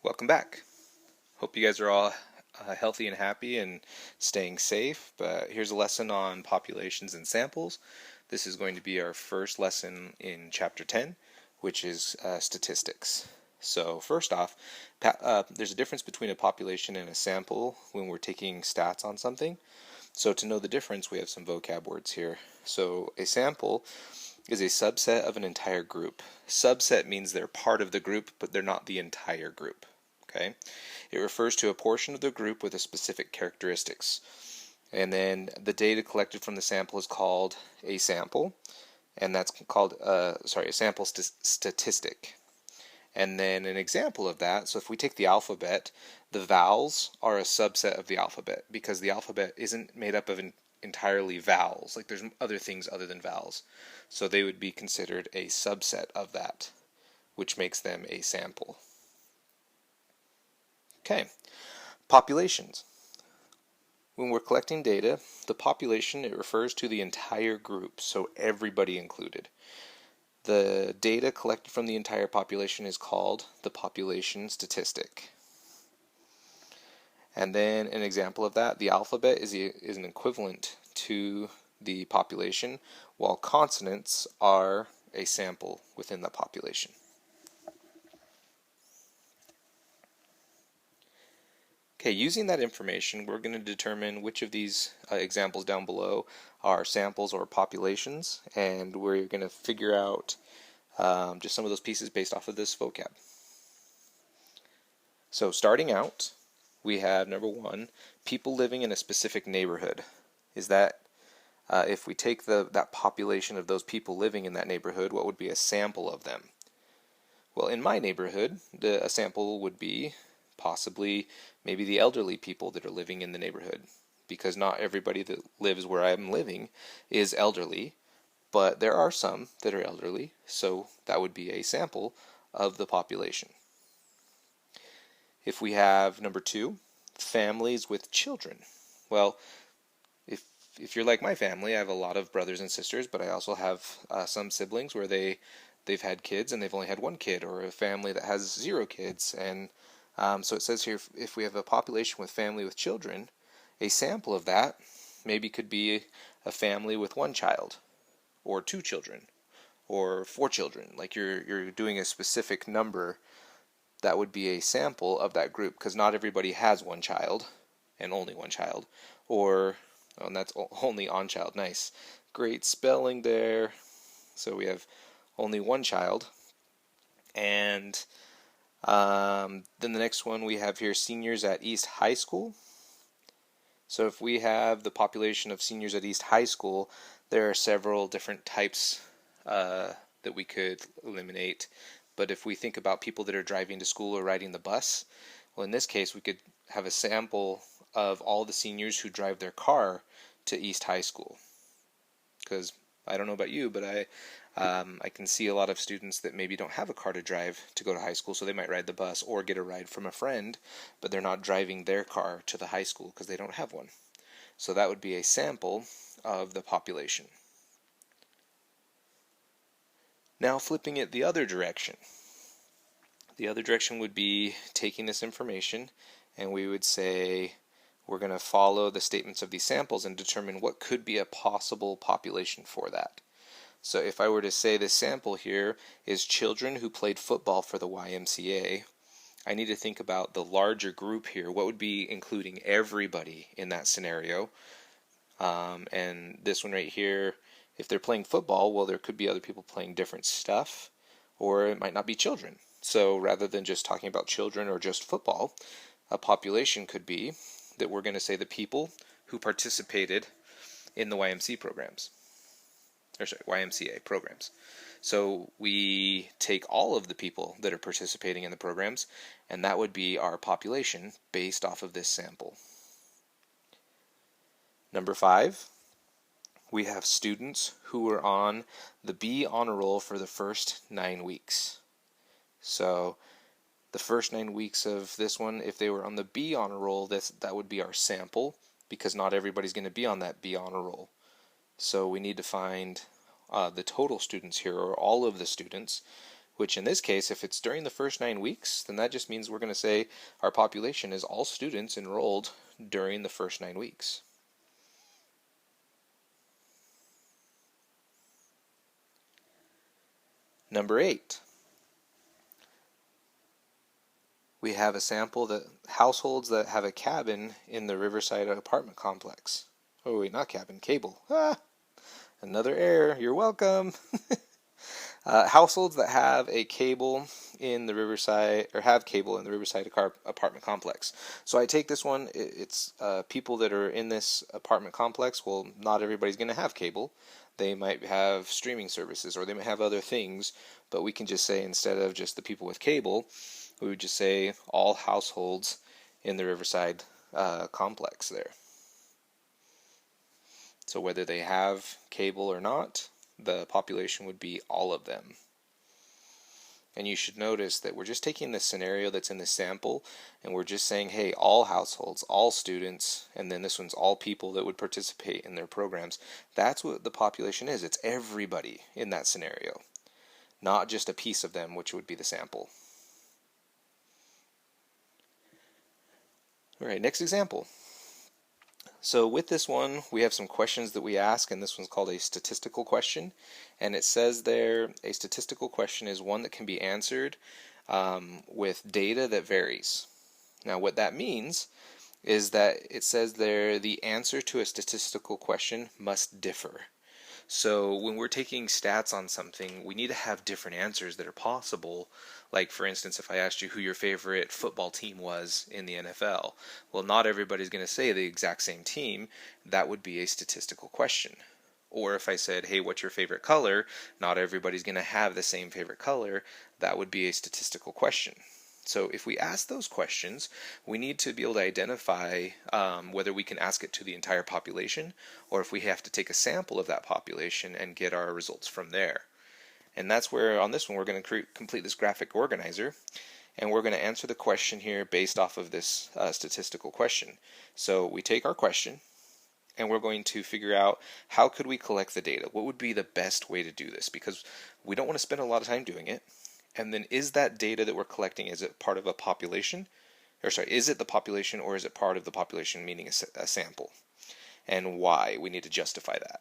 Welcome back. Hope you guys are all healthy and happy and staying safe. But here's a lesson on populations and samples. This is going to be our first lesson in chapter 10, which is statistics. So first off, there's a difference between a population and a sample when we're taking stats on something. So to know the difference, we have some vocab words here. So a sample is a subset of an entire group. Subset means they're part of the group, but they're not the entire group. Okay? It refers to a portion of the group with a specific characteristics. And then the data collected from the sample is called a sample, and that's called a sample statistic. And then an example of that, so if we take the alphabet, the vowels are a subset of the alphabet because the alphabet isn't made up of entirely vowels. Like there's other things other than vowels. So they would be considered a subset of that, which makes them a sample. Okay, populations. When we're collecting data, the population, it refers to the entire group, so everybody included. The data collected from the entire population is called the population statistic. And then an example of that, the alphabet is an equivalent to the population, while consonants are a sample within the population. Okay, using that information, we're going to determine which of these examples down below are samples or populations, and we're going to figure out just some of those pieces based off of this vocab. So starting out, we have number one, people living in a specific neighborhood. Is that, if we take that population of those people living in that neighborhood, what would be a sample of them? Well, in my neighborhood, a sample would be possibly maybe the elderly people that are living in the neighborhood, because not everybody that lives where I'm living is elderly, but there are some that are elderly, so that would be a sample of the population. If we have number two, families with children. Well, if you're like my family, I have a lot of brothers and sisters, but I also have some siblings where they've had kids and they've only had one kid, or a family that has 0 kids. And so it says here, if we have a population with family with children, a sample of that maybe could be a family with 1 child, or 2 children, or 4 children. Like you're doing a specific number that would be a sample of that group, because not everybody has 1 child and only 1 child, or and that's only on child. Nice, great spelling there. So we have only 1 child. And then the next one we have here, seniors at East High School. So if we have the population of seniors at East High School, there are several different types that we could eliminate. But if we think about people that are driving to school or riding the bus, well, in this case, we could have a sample of all the seniors who drive their car to East High School. Because I don't know about you, but I can see a lot of students that maybe don't have a car to drive to go to high school, so they might ride the bus or get a ride from a friend, but they're not driving their car to the high school because they don't have one. So that would be a sample of the population. Now flipping it the other direction. The other direction would be taking this information, and we would say we're going to follow the statements of these samples and determine what could be a possible population for that. So if I were to say this sample here is children who played football for the YMCA, I need to think about the larger group here. What would be including everybody in that scenario? And this one right here, if they're playing football, well, there could be other people playing different stuff, or it might not be children. So rather than just talking about children or just football, a population could be that we're going to say the people who participated in the YMCA programs. So we take all of the people that are participating in the programs, and that would be our population based off of this sample. Number 5, we have students who were on the B honor roll for the first 9 weeks. So the first 9 weeks of this one, if they were on the B honor roll, that would be our sample, because not everybody's going to be on that B honor roll. So we need to find the total students here, or all of the students, which in this case, if it's during the first 9 weeks, then that just means we're going to say our population is all students enrolled during the first 9 weeks. Number 8. We have a sample that households that have a cabin in the Riverside apartment complex. Oh wait, not cabin, cable. Another error. You're welcome. Households that have a cable in the Riverside, or have cable in the Riverside apartment complex. So I take this one, it's people that are in this apartment complex. Well, not everybody's going to have cable. They might have streaming services, or they might have other things, but we can just say, instead of just the people with cable, we would just say all households in the Riverside complex there. So whether they have cable or not, the population would be all of them. And you should notice that we're just taking the scenario that's in the sample, and we're just saying, hey, all households, all students, and then this one's all people that would participate in their programs. That's what the population is. It's everybody in that scenario, not just a piece of them, which would be the sample. All right, next example. So with this one, we have some questions that we ask, and this one's called a statistical question. And it says there, a statistical question is one that can be answered with data that varies. Now what that means is that it says there, the answer to a statistical question must differ. So when we're taking stats on something, we need to have different answers that are possible. Like, for instance, if I asked you who your favorite football team was in the NFL, well, not everybody's going to say the exact same team. That would be a statistical question. Or if I said, hey, what's your favorite color? Not everybody's going to have the same favorite color. That would be a statistical question. So if we ask those questions, we need to be able to identify whether we can ask it to the entire population, or if we have to take a sample of that population and get our results from there. And that's where, on this one, we're going to complete this graphic organizer, and we're going to answer the question here based off of this statistical question. So we take our question, and we're going to figure out how could we collect the data. What would be the best way to do this? Because we don't want to spend a lot of time doing it. And then, is that data that we're collecting, is it part of a population? Or sorry, is it the population, or is it part of the population, meaning a sample? And why? We need to justify that.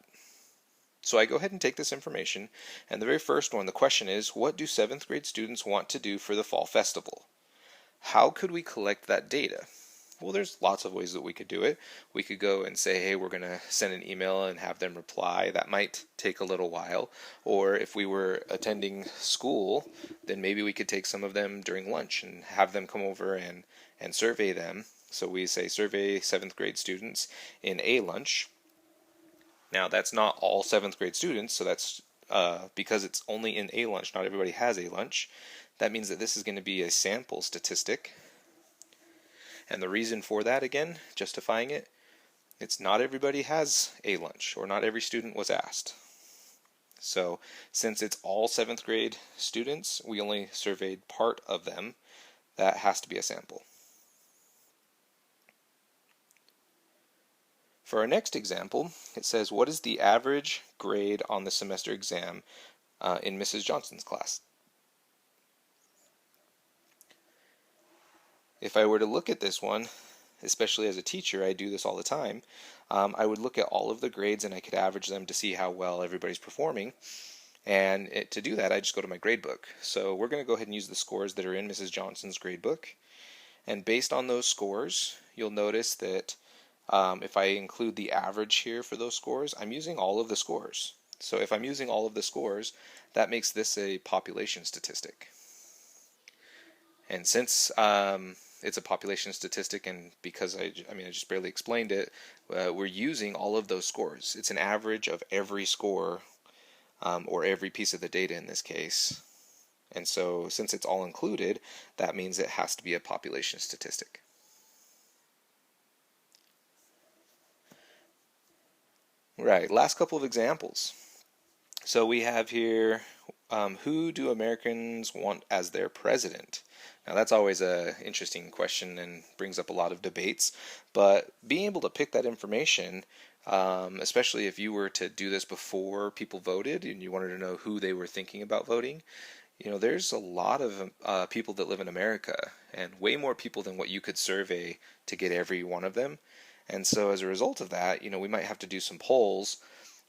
So I go ahead and take this information, and the very first one, the question is, what do 7th grade students want to do for the fall festival? How could we collect that data? Well, there's lots of ways that we could do it. We could go and say, hey, we're going to send an email and have them reply. That might take a little while. Or if we were attending school, then maybe we could take some of them during lunch and have them come over and survey them. So we say survey 7th grade students in a lunch. Now, that's not all 7th grade students, so that's because it's only in a lunch, not everybody has a lunch. That means that this is going to be a sample statistic. And the reason for that, again, justifying it, it's not everybody has a lunch, or not every student was asked. So since it's all 7th grade students, we only surveyed part of them. That has to be a sample. For our next example, it says, what is the average grade on the semester exam in Mrs. Johnson's class? If I were to look at this one, especially as a teacher, I do this all the time, I would look at all of the grades and I could average them to see how well everybody's performing. And to do that, I just go to my gradebook. So we're going to go ahead and use the scores that are in Mrs. Johnson's gradebook. And based on those scores, you'll notice that if I include the average here for those scores, I'm using all of the scores. So if I'm using all of the scores, that makes this a population statistic. And since it's a population statistic, and because I just barely explained it, we're using all of those scores. It's an average of every score, or every piece of the data in this case. And so since it's all included, that means it has to be a population statistic. Right, last couple of examples. So we have here, who do Americans want as their president? Now that's always an interesting question and brings up a lot of debates, but being able to pick that information, especially if you were to do this before people voted and you wanted to know who they were thinking about voting, There's a lot of people that live in America, and way more people than what you could survey to get every one of them. And so as a result of that, we might have to do some polls,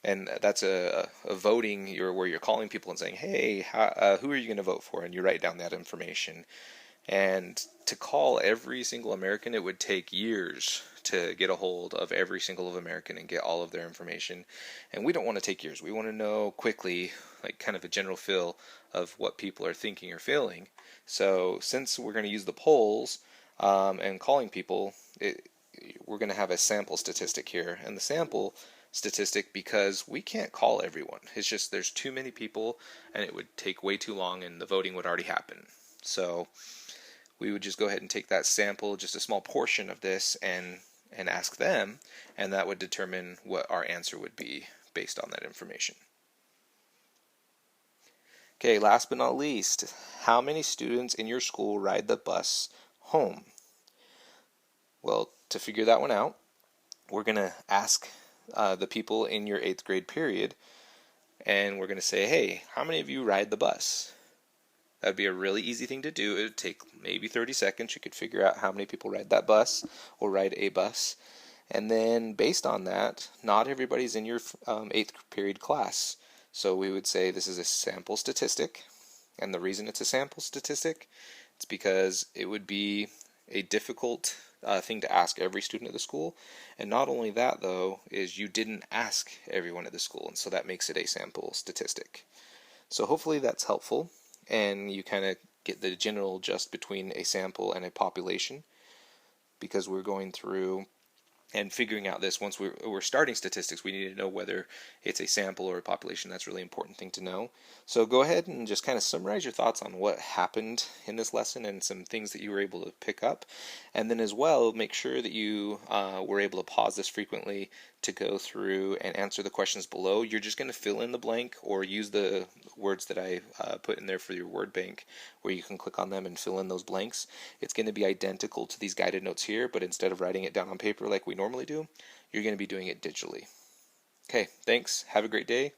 and that's a voting where you're calling people and saying, hey, who are you going to vote for? And you write down that information. And to call every single American, it would take years to get a hold of every single American and get all of their information. And we don't want to take years. We want to know quickly, like kind of a general feel of what people are thinking or feeling. So since we're going to use the polls and calling people, we're going to have a sample statistic here. And the sample statistic, because we can't call everyone. It's just there's too many people and it would take way too long and the voting would already happen. So we would just go ahead and take that sample, just a small portion of this, and ask them, and that would determine what our answer would be based on that information. Okay, last but not least, how many students in your school ride the bus home? Well, to figure that one out, we're going to ask the people in your 8th grade period, and we're going to say, hey, how many of you ride the bus? That would be a really easy thing to do. It would take maybe 30 seconds. You could figure out how many people ride that bus or ride a bus. And then based on that, not everybody's in your 8th period class. So we would say this is a sample statistic. And the reason it's a sample statistic, it's because it would be a difficult thing to ask every student at the school. And not only that, though, is you didn't ask everyone at the school. And so that makes it a sample statistic. So hopefully that's helpful, and you kind of get the general gist between a sample and a population, because we're going through and figuring out this. Once we're starting statistics, we need to know whether it's a sample or a population. That's a really important thing to know. So go ahead and just kind of summarize your thoughts on what happened in this lesson and some things that you were able to pick up. And then as well, make sure that you were able to pause this frequently to go through and answer the questions below. You're just going to fill in the blank or use the words that I put in there for your word bank, where you can click on them and fill in those blanks. It's going to be identical to these guided notes here, but instead of writing it down on paper like we normally do, you're going to be doing it digitally. Okay, thanks. Have a great day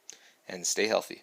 and stay healthy.